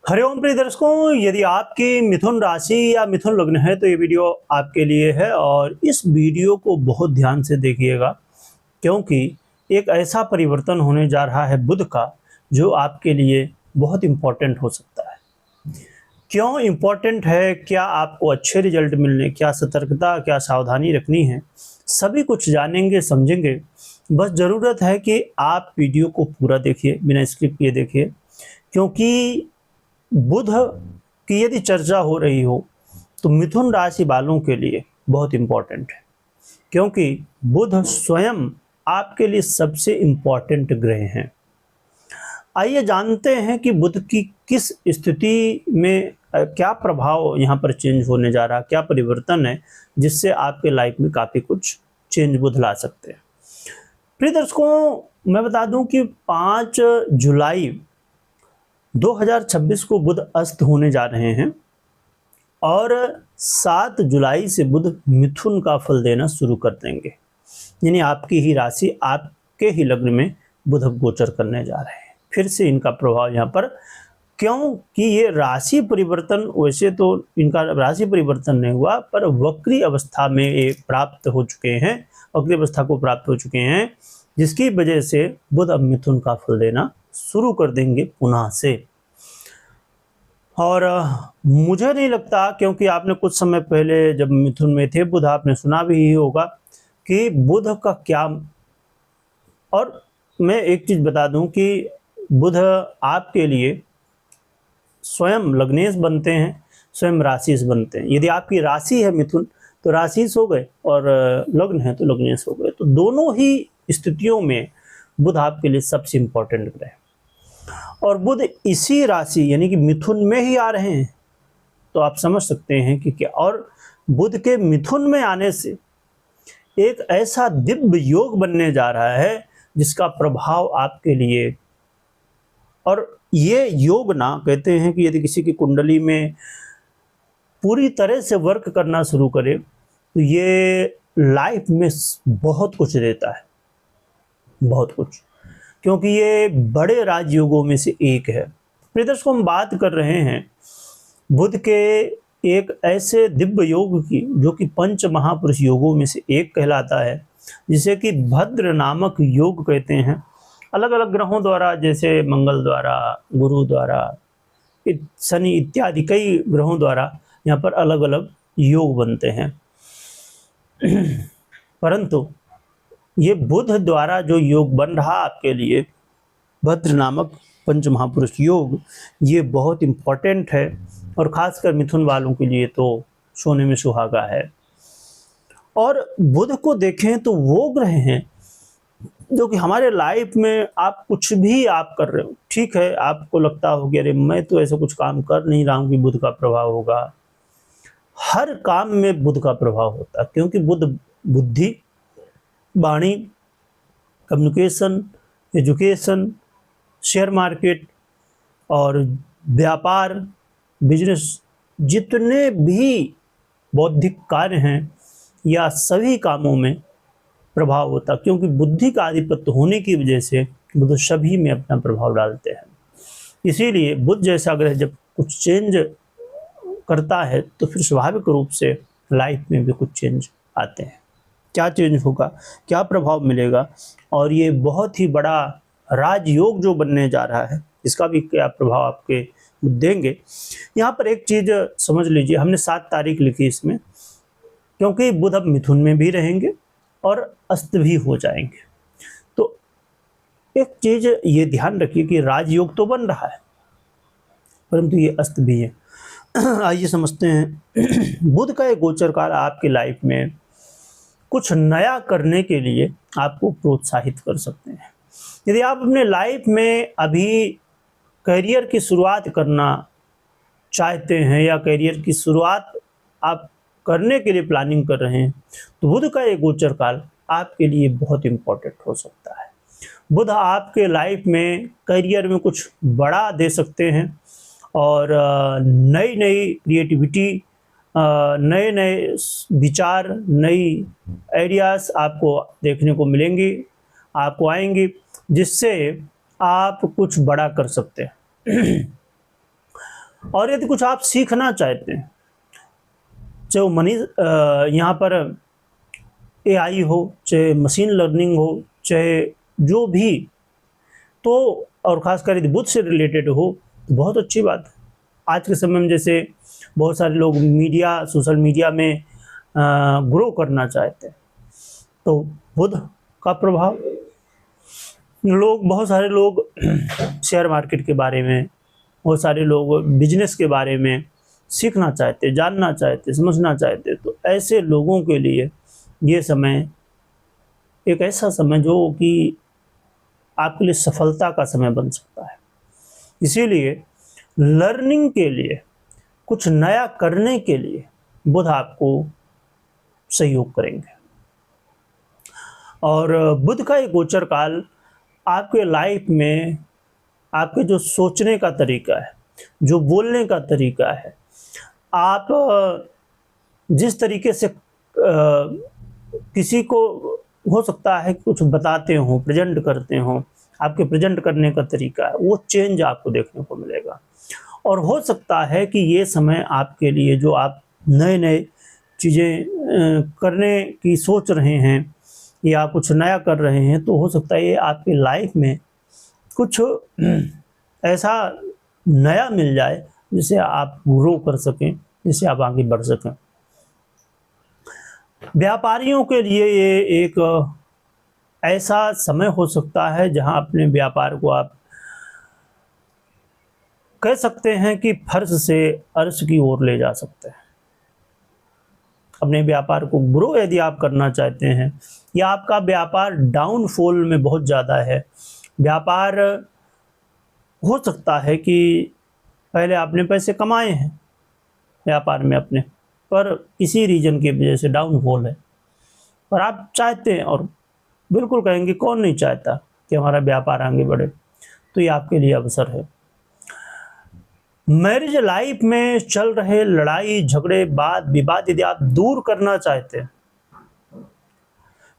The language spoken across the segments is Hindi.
हरिओम प्रिय दर्शकों, यदि आपकी मिथुन राशि या मिथुन लग्न है तो ये वीडियो आपके लिए है और इस वीडियो को बहुत ध्यान से देखिएगा, क्योंकि एक ऐसा परिवर्तन होने जा रहा है बुध का जो आपके लिए बहुत इम्पोर्टेंट हो सकता है। क्यों इम्पोर्टेंट है, क्या आपको अच्छे रिजल्ट मिलने, क्या सतर्कता, क्या सावधानी रखनी है, सभी कुछ जानेंगे समझेंगे। बस ज़रूरत है कि आप वीडियो को पूरा देखिए, बिना स्किप किए देखिए, क्योंकि बुध की यदि चर्चा हो रही हो तो मिथुन राशि वालों के लिए बहुत इम्पोर्टेंट है, क्योंकि बुध स्वयं आपके लिए सबसे इम्पोर्टेंट ग्रह हैं। आइए जानते हैं कि बुध की किस स्थिति में क्या प्रभाव यहाँ पर चेंज होने जा रहा है, क्या परिवर्तन है जिससे आपके लाइफ में काफ़ी कुछ चेंज बुध ला सकते हैं। प्रिय दर्शकों, मैं बता दूं कि 5 जुलाई 2026 को बुध अस्त होने जा रहे हैं और 7 जुलाई से बुध मिथुन का फल देना शुरू कर देंगे, यानी आपकी ही राशि, आपके ही लग्न में बुध गोचर करने जा रहे हैं। फिर से इनका प्रभाव यहाँ पर, क्योंकि ये राशि परिवर्तन, वैसे तो इनका राशि परिवर्तन नहीं हुआ पर वक्री अवस्था में ये प्राप्त हो चुके हैं, वक्री अवस्था को प्राप्त हो चुके हैं, जिसकी वजह से बुध अब मिथुन का फल देना शुरू कर देंगे पुनः से। और मुझे नहीं लगता, क्योंकि आपने कुछ समय पहले जब मिथुन में थे बुध, आपने सुना भी ही होगा कि बुध का क्या। और मैं एक चीज बता दूं कि बुध आपके लिए स्वयं लग्नेश बनते हैं, स्वयं राशिश बनते हैं। यदि आपकी राशि है मिथुन तो राशिश हो गए और लग्न है तो लग्नेश हो गए, तो दोनों ही स्थितियों में बुध आपके लिए सबसे इंपॉर्टेंट ग्रह है। और बुध इसी राशि यानी कि मिथुन में ही आ रहे हैं, तो आप समझ सकते हैं कि क्या। और बुध के मिथुन में आने से एक ऐसा दिव्य योग बनने जा रहा है जिसका प्रभाव आपके लिए, और ये योग ना, कहते हैं कि यदि किसी की कुंडली में पूरी तरह से वर्क करना शुरू करे तो ये लाइफ में बहुत कुछ देता है, बहुत कुछ, क्योंकि ये बड़े राजयोगों में से एक है। प्रिय दर्शकों, हम बात कर रहे हैं बुध के एक ऐसे दिव्य योग की जो कि पंच महापुरुष योगों में से एक कहलाता है, जिसे कि भद्र नामक योग कहते हैं। अलग अलग ग्रहों द्वारा, जैसे मंगल द्वारा, गुरु द्वारा, शनि इत्यादि कई ग्रहों द्वारा यहाँ पर अलग अलग योग बनते हैं। परंतु ये बुध द्वारा जो योग बन रहा आपके लिए, भद्र नामक पंच महापुरुष योग, ये बहुत इम्पोर्टेंट है और खासकर मिथुन वालों के लिए तो सोने में सुहागा है। और बुध को देखें तो वो ग्रह हैं जो कि हमारे लाइफ में, आप कुछ भी आप कर रहे हो, ठीक है, आपको लगता हो कि अरे मैं तो ऐसा कुछ काम कर नहीं रहा हूँ कि बुध का प्रभाव होगा। हर काम में बुध का प्रभाव होता है, क्योंकि बुध बुद्धि, वाणी, कम्युनिकेशन, एजुकेशन, शेयर मार्केट और व्यापार, बिजनेस, जितने भी बौद्धिक कार्य हैं या सभी कामों में प्रभाव होता, क्योंकि बुद्धि का आधिपत्य होने की वजह से बुध सभी में अपना प्रभाव डालते हैं। इसीलिए बुध जैसा ग्रह जब कुछ चेंज करता है तो फिर स्वाभाविक रूप से लाइफ में भी कुछ चेंज आते हैं। क्या चेंज होगा, क्या प्रभाव मिलेगा, और ये बहुत ही बड़ा राजयोग जो बनने जा रहा है, इसका भी क्या प्रभाव आपके देंगे। यहाँ पर एक चीज़ समझ लीजिए, हमने 7 तारीख लिखी इसमें, क्योंकि बुध अब मिथुन में भी रहेंगे और अस्त भी हो जाएंगे। तो एक चीज़ ये ध्यान रखिए कि राजयोग तो बन रहा है परंतु ये अस्त भी है। आइए समझते हैं। बुध का एक गोचर काल आपकी लाइफ में कुछ नया करने के लिए आपको प्रोत्साहित कर सकते हैं। यदि आप अपने लाइफ में अभी करियर की शुरुआत करना चाहते हैं या करियर की शुरुआत आप करने के लिए प्लानिंग कर रहे हैं, तो बुध का एक गोचर काल आपके लिए बहुत इम्पोर्टेंट हो सकता है। बुध आपके लाइफ में करियर में कुछ बड़ा दे सकते हैं और नई नई क्रिएटिविटी, नए नए विचार, नई आइडियाज़ आपको देखने को मिलेंगी, आपको आएंगी, जिससे आप कुछ बड़ा कर सकते हैं। और यदि कुछ आप सीखना चाहते हैं, चाहे वो यहाँ पर एआई हो, चाहे मशीन लर्निंग हो, चाहे जो भी, तो और ख़ासकर यदि बुद्ध से रिलेटेड हो तो बहुत अच्छी बात है। आज के समय में जैसे बहुत सारे लोग सोशल मीडिया में ग्रो करना चाहते हैं, तो बुद्ध का प्रभाव, बहुत सारे लोग शेयर मार्केट के बारे में, बहुत सारे लोग बिजनेस के बारे में सीखना चाहते, जानना चाहते, समझना चाहते, तो ऐसे लोगों के लिए ये समय एक ऐसा समय जो कि आपके लिए सफलता का समय बन सकता है। इसीलिए लर्निंग के लिए, कुछ नया करने के लिए बुध आपको सहयोग करेंगे। और बुध का एक गोचर काल आपके लाइफ में आपके जो सोचने का तरीका है, जो बोलने का तरीका है, आप जिस तरीके से किसी को हो सकता है कुछ बताते हो, प्रेजेंट करते हो, आपके प्रेजेंट करने का तरीका है, वो चेंज आपको देखने को मिलेगा। और हो सकता है कि ये समय आपके लिए जो आप नए नए चीज़ें करने की सोच रहे हैं या कुछ नया कर रहे हैं, तो हो सकता है ये आपकी लाइफ में कुछ ऐसा नया मिल जाए जिससे आप ग्रो कर सकें, जिससे आप आगे बढ़ सकें। व्यापारियों के लिए ये एक ऐसा समय हो सकता है जहां अपने व्यापार को आप कह सकते हैं कि फर्श से अर्श की ओर ले जा सकते हैं। अपने व्यापार को ग्रो यदि आप करना चाहते हैं, या आपका व्यापार डाउनफॉल में बहुत ज़्यादा है, व्यापार हो सकता है कि पहले आपने पैसे कमाए हैं व्यापार में अपने, पर किसी रीजन की वजह से डाउनफॉल है, पर आप चाहते हैं, और बिल्कुल कहेंगे कौन नहीं चाहता कि हमारा व्यापार आगे बढ़े, तो ये आपके लिए अवसर है। मैरिज लाइफ में चल रहे लड़ाई झगड़े वाद विवाद यदि आप दूर करना चाहते हैं,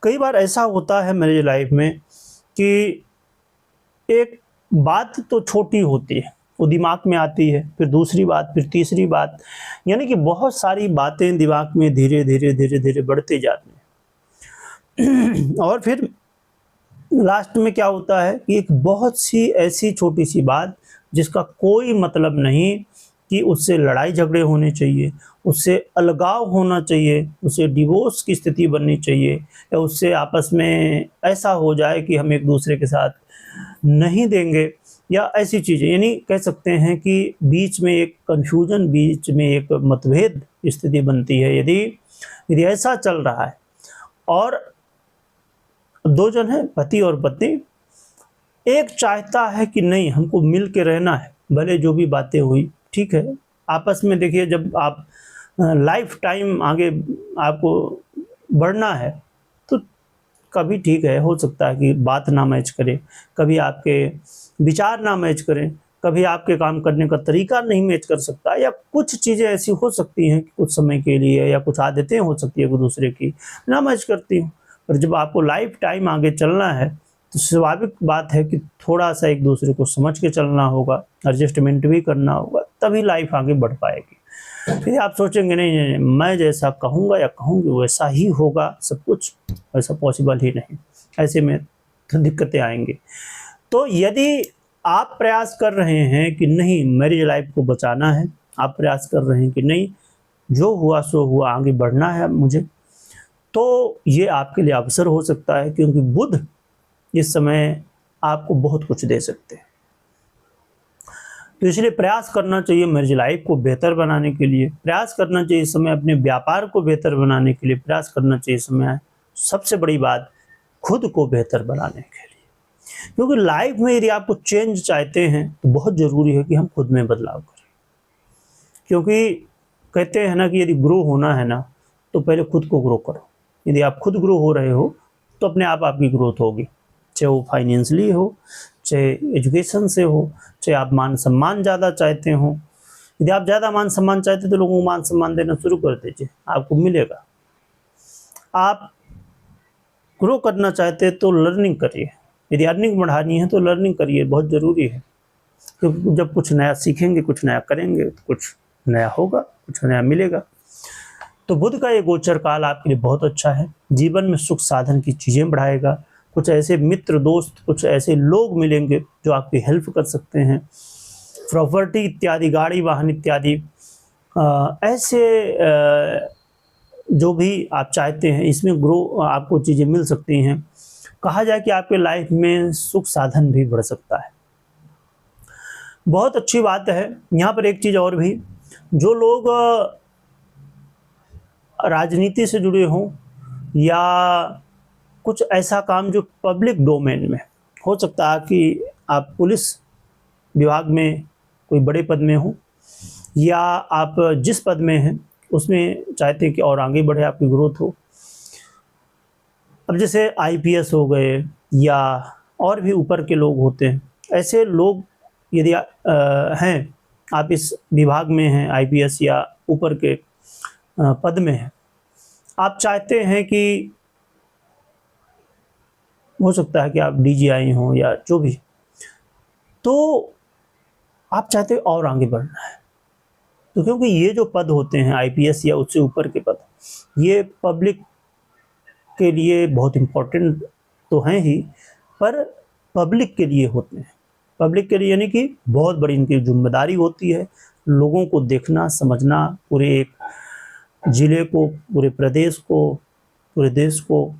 कई बार ऐसा होता है मैरिज लाइफ में कि एक बात तो छोटी होती है, वो दिमाग में आती है, फिर दूसरी बात, फिर तीसरी बात, यानी कि बहुत सारी बातें दिमाग में धीरे धीरे धीरे धीरे बढ़ते जाती हैं। और फिर लास्ट में क्या होता है कि एक बहुत सी ऐसी छोटी सी बात जिसका कोई मतलब नहीं, कि उससे लड़ाई झगड़े होने चाहिए, उससे अलगाव होना चाहिए, उससे डिवोर्स की स्थिति बननी चाहिए, या उससे आपस में ऐसा हो जाए कि हम एक दूसरे के साथ नहीं देंगे, या ऐसी चीज़ें, यानी कह सकते हैं कि बीच में एक कन्फ्यूजन, बीच में एक मतभेद स्थिति बनती है। यदि ऐसा चल रहा है और दो जन हैं, पति और पत्नी, एक चाहता है कि नहीं हमको मिल के रहना है, भले जो भी बातें हुई ठीक है, आपस में देखिए जब आप लाइफ टाइम आगे आपको बढ़ना है तो कभी ठीक है, हो सकता है कि बात ना मैच करे, कभी आपके विचार ना मैच करें, कभी आपके काम करने का तरीका नहीं मैच कर सकता, या कुछ चीज़ें ऐसी हो सकती हैं कि कुछ समय के लिए, या कुछ आदतें हो सकती है एक दूसरे की ना मैच करती हूँ। पर जब आपको लाइफ टाइम आगे चलना है तो स्वाभाविक बात है कि थोड़ा सा एक दूसरे को समझ के चलना होगा, एडजस्टमेंट भी करना होगा, तभी लाइफ आगे बढ़ पाएगी। फिर आप सोचेंगे नहीं मैं जैसा कहूँगा या कहूँगी वैसा ही होगा सब कुछ, ऐसा पॉसिबल ही नहीं, ऐसे में तो दिक्कतें आएंगी। तो यदि आप प्रयास कर रहे हैं कि नहीं मैरिज लाइफ को बचाना है, आप प्रयास कर रहे हैं कि नहीं जो हुआ सो हुआ, आगे बढ़ना है मुझे, तो ये आपके लिए अवसर हो सकता है, क्योंकि बुध इस समय आपको बहुत कुछ दे सकते हैं। तो इसलिए प्रयास करना चाहिए मैरिज लाइफ को बेहतर बनाने के लिए, प्रयास करना चाहिए इस समय अपने व्यापार को बेहतर बनाने के लिए, प्रयास करना चाहिए इस समय सबसे बड़ी बात खुद को बेहतर बनाने के लिए। क्योंकि लाइफ में यदि आपको चेंज चाहते हैं तो बहुत ज़रूरी है कि हम खुद में बदलाव करें। क्योंकि कहते हैं ना कि यदि ग्रो होना है ना तो पहले खुद को ग्रो करो। यदि आप खुद ग्रो हो रहे हो तो अपने आप आपकी ग्रोथ होगी, चाहे वो फाइनेंशियली हो, चाहे एजुकेशन से हो, चाहे आप मान सम्मान ज़्यादा चाहते हो। यदि आप ज़्यादा मान सम्मान चाहते तो लोगों को मान सम्मान देना शुरू कर दीजिए, आपको मिलेगा। आप ग्रो करना चाहते तो लर्निंग करिए, यदि अर्निंग बढ़ानी है तो लर्निंग करिए, बहुत ज़रूरी है। क्योंकि जब कुछ नया सीखेंगे, कुछ नया करेंगे तो कुछ नया होगा, कुछ नया मिलेगा। तो बुध का ये गोचर काल आपके लिए बहुत अच्छा है, जीवन में सुख साधन की चीज़ें बढ़ाएगा। कुछ ऐसे मित्र दोस्त, कुछ ऐसे लोग मिलेंगे जो आपकी हेल्प कर सकते हैं। प्रॉपर्टी इत्यादि, गाड़ी वाहन इत्यादि ऐसे जो भी आप चाहते हैं इसमें ग्रो आपको चीज़ें मिल सकती हैं। कहा जाए कि आपके लाइफ में सुख साधन भी बढ़ सकता है। बहुत अच्छी बात है। यहाँ पर एक चीज़ और भी, जो लोग राजनीति से जुड़े हों या कुछ ऐसा काम जो पब्लिक डोमेन में हो सकता है, कि आप पुलिस विभाग में कोई बड़े पद में हो या आप जिस पद में हैं उसमें चाहते हैं कि और आगे बढ़े, आपकी ग्रोथ हो। अब जैसे आईपीएस हो गए या और भी ऊपर के लोग होते हैं, ऐसे लोग यदि हैं, आप इस विभाग में हैं, आईपीएस या ऊपर के पद में हैं, आप चाहते हैं कि हो सकता है कि आप डीजीआई हों या जो भी, तो आप चाहते हैं और आगे बढ़ना है। तो क्योंकि ये जो पद होते हैं आईपीएस या उससे ऊपर के पद, ये पब्लिक के लिए बहुत इम्पोर्टेंट तो हैं ही, पर पब्लिक के लिए होते हैं। पब्लिक के लिए यानी कि बहुत बड़ी इनकी जिम्मेदारी होती है, लोगों को देखना, समझना, पूरे एक ज़िले को, पूरे प्रदेश को, पूरे देश को,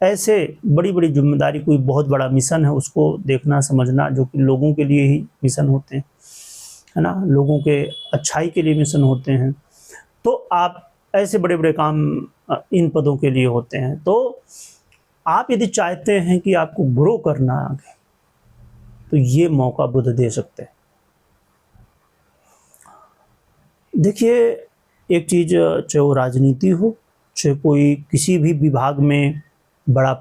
ऐसे बड़ी बड़ी जिम्मेदारी, कोई बहुत बड़ा मिशन है उसको देखना समझना, जो कि लोगों के लिए ही मिशन होते हैं, है ना, लोगों के अच्छाई के लिए मिशन होते हैं। तो आप ऐसे बड़े बड़े काम इन पदों के लिए होते हैं। तो आप यदि चाहते हैं कि आपको ग्रो करना आगे, तो ये मौका बुध दे सकते हैं। देखिए, एक चीज़, चाहे वो राजनीति हो, चाहे कोई किसी भी विभाग में बड़ा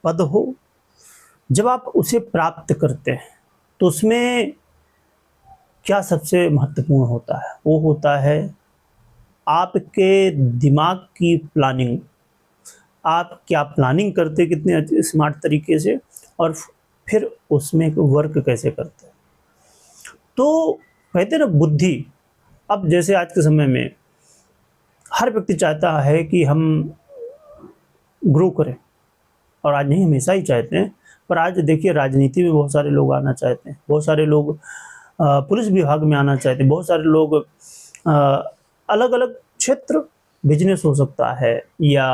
पद हो, जब आप उसे प्राप्त करते हैं तो उसमें क्या सबसे महत्वपूर्ण होता है, वो होता है आपके दिमाग की प्लानिंग। आप क्या प्लानिंग करते, कितने स्मार्ट तरीके से, और फिर उसमें वर्क कैसे करते हैं। तो कहते हैं ना, बुद्धि। अब जैसे आज के समय में हर व्यक्ति चाहता है कि हम ग्रो करें, और आज नहीं, हमेशा ही चाहते हैं, पर आज देखिए राजनीति में बहुत सारे लोग आना चाहते हैं, बहुत सारे लोग पुलिस विभाग में आना चाहते हैं, बहुत सारे लोग अलग अलग क्षेत्र, बिजनेस हो सकता है या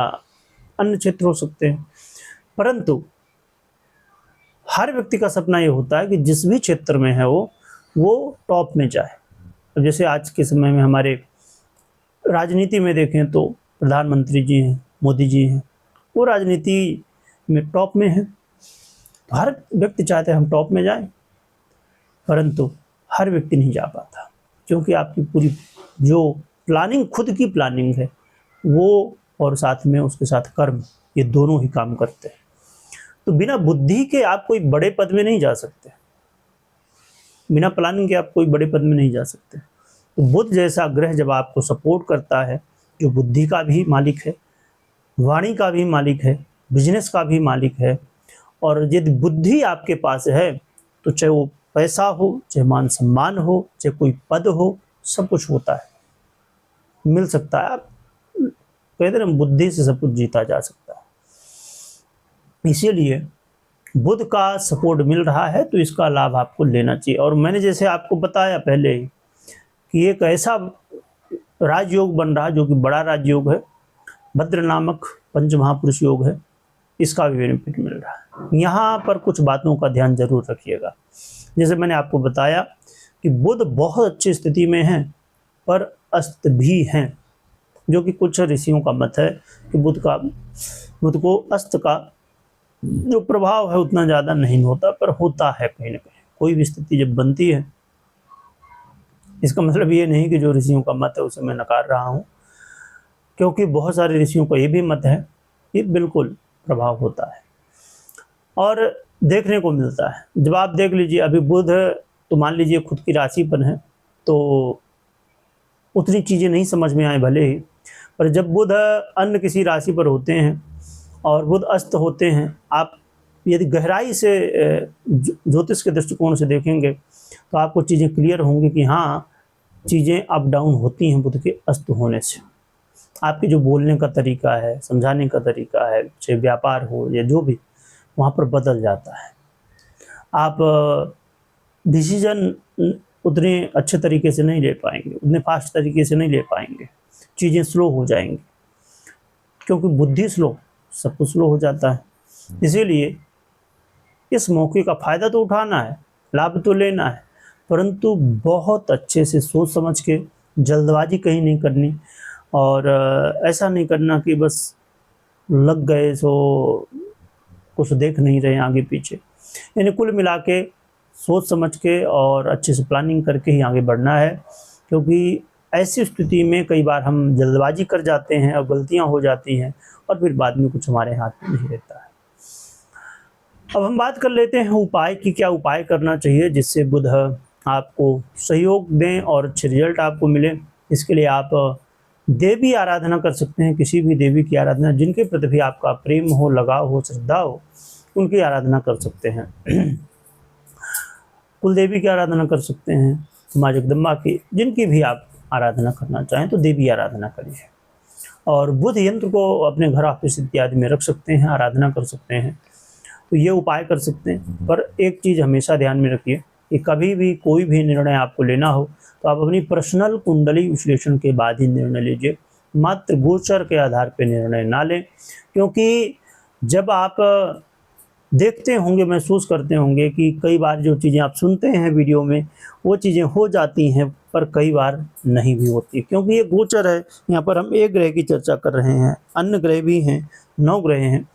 अन्य क्षेत्र हो सकते हैं। परंतु हर व्यक्ति का सपना ये होता है कि जिस भी क्षेत्र में है वो टॉप में जाए। अब जैसे आज के समय में हमारे राजनीति में देखें तो प्रधानमंत्री जी हैं, मोदी जी हैं, वो राजनीति में टॉप में है। तो हर व्यक्ति चाहते हैं हम टॉप में जाएं, परंतु हर व्यक्ति नहीं जा पाता, क्योंकि आपकी पूरी जो प्लानिंग, खुद की प्लानिंग है वो, और साथ में उसके साथ कर्म, ये दोनों ही काम करते हैं। तो बिना बुद्धि के आप कोई बड़े पद में नहीं जा सकते, बिना प्लानिंग के आप कोई बड़े पद में नहीं जा सकते। तो बुध जैसा ग्रह जब आपको सपोर्ट करता है, जो बुद्धि का भी मालिक है, वाणी का भी मालिक है, बिजनेस का भी मालिक है, और यदि बुद्धि आपके पास है तो चाहे वो पैसा हो, चाहे मान सम्मान हो, चाहे कोई पद हो, सब कुछ होता है, मिल सकता है। आप कहते हैं ना, बुद्धि से सब कुछ जीता जा सकता है। इसीलिए बुध का सपोर्ट मिल रहा है तो इसका लाभ आपको लेना चाहिए। और मैंने जैसे आपको बताया पहले ही कि एक ऐसा राजयोग बन रहा है जो कि बड़ा राजयोग है, भद्र नामक पंचमहापुरुष योग है, इसका भी बेनिफिट मिल रहा है। यहाँ पर कुछ बातों का ध्यान जरूर रखिएगा। जैसे मैंने आपको बताया कि बुध बहुत अच्छी स्थिति में है, पर अस्त भी हैं, जो कि कुछ ऋषियों का मत है कि बुध को अस्त का जो प्रभाव है उतना ज़्यादा नहीं होता, पर होता है कहीं ना कहीं। कोई भी स्थिति जब बनती है, इसका मतलब ये नहीं कि जो ऋषियों का मत है उसे मैं नकार रहा हूँ, क्योंकि बहुत सारे ऋषियों का ये भी मत है कि बिल्कुल प्रभाव होता है और देखने को मिलता है। जब आप देख लीजिए, अभी बुध तो मान लीजिए खुद की राशि पर है तो उतनी चीज़ें नहीं समझ में आए भले ही, पर जब बुध अन्य किसी राशि पर होते हैं और बुध अस्त होते हैं, आप यदि गहराई से ज्योतिष के दृष्टिकोण से देखेंगे तो आपको चीज़ें क्लियर होंगी कि हाँ, चीज़ें अप डाउन होती हैं बुध के अस्त होने से। आपके जो बोलने का तरीका है, समझाने का तरीका है, चाहे व्यापार हो या जो भी, वहाँ पर बदल जाता है। आप डिसीजन उतने अच्छे तरीके से नहीं ले पाएंगे, उतने फास्ट तरीके से नहीं ले पाएंगे, चीज़ें स्लो हो जाएंगी, क्योंकि बुद्धि स्लो, सब कुछ स्लो हो जाता है। इसीलिए इस मौके का फ़ायदा तो उठाना है, लाभ तो लेना है, परंतु बहुत अच्छे से सोच समझ के, जल्दबाजी कहीं नहीं करनी, और ऐसा नहीं करना कि बस लग गए सो कुछ देख नहीं रहे आगे पीछे। यानी कुल मिला के सोच समझ के और अच्छे से प्लानिंग करके ही आगे बढ़ना है, क्योंकि ऐसी स्थिति में कई बार हम जल्दबाजी कर जाते हैं और गलतियां हो जाती हैं, और फिर बाद में कुछ हमारे हाथ में नहीं रहता है। अब हम बात कर लेते हैं उपाय की, क्या उपाय करना चाहिए जिससे बुध आपको सहयोग दें और अच्छे रिजल्ट आपको मिले। इसके लिए आप देवी आराधना कर सकते हैं, किसी भी देवी की आराधना जिनके प्रति भी आपका प्रेम हो, लगाव हो, श्रद्धा हो, उनकी आराधना कर सकते हैं। कुल देवी की आराधना कर सकते हैं, माँ जगदम्बा की, जिनकी भी आप आराधना करना चाहें तो देवी आराधना करिए। और बुध यंत्र को अपने घर, ऑफिस इत्यादि में रख सकते हैं, आराधना कर सकते हैं, तो ये उपाय कर सकते हैं। पर एक चीज़ हमेशा ध्यान में रखिए कि कभी भी कोई भी निर्णय आपको लेना हो तो आप अपनी पर्सनल कुंडली विश्लेषण के बाद ही निर्णय लीजिए, मात्र गोचर के आधार पर निर्णय ना लें। क्योंकि जब आप देखते होंगे, महसूस करते होंगे कि कई बार जो चीज़ें आप सुनते हैं वीडियो में वो चीज़ें हो जाती हैं, पर कई बार नहीं भी होती, क्योंकि ये गोचर है। यहाँ पर हम एक ग्रह की चर्चा कर रहे हैं, अन्य ग्रह भी हैं, 9 ग्रह हैं,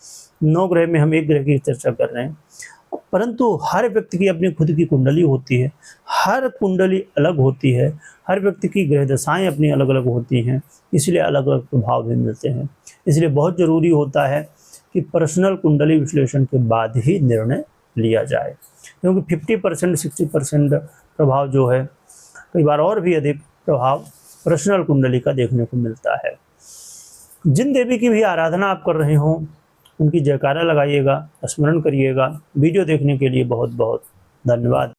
9 ग्रह में हम एक ग्रह की चर्चा कर रहे हैं। परंतु हर व्यक्ति की अपनी खुद की कुंडली होती है, हर कुंडली अलग होती है, हर व्यक्ति की ग्रह दशाएँ अपनी अलग अलग होती हैं, इसलिए अलग अलग प्रभाव भी मिलते हैं। इसलिए बहुत ज़रूरी होता है कि पर्सनल कुंडली विश्लेषण के बाद ही निर्णय लिया जाए, क्योंकि 50% 60% प्रभाव जो है, कई बार और भी अधिक प्रभाव पर्सनल कुंडली का देखने को मिलता है। जिन देवी की भी आराधना आप कर रहे हों उनकी जयकारा लगाइएगा, स्मरण करिएगा। वीडियो देखने के लिए बहुत बहुत धन्यवाद।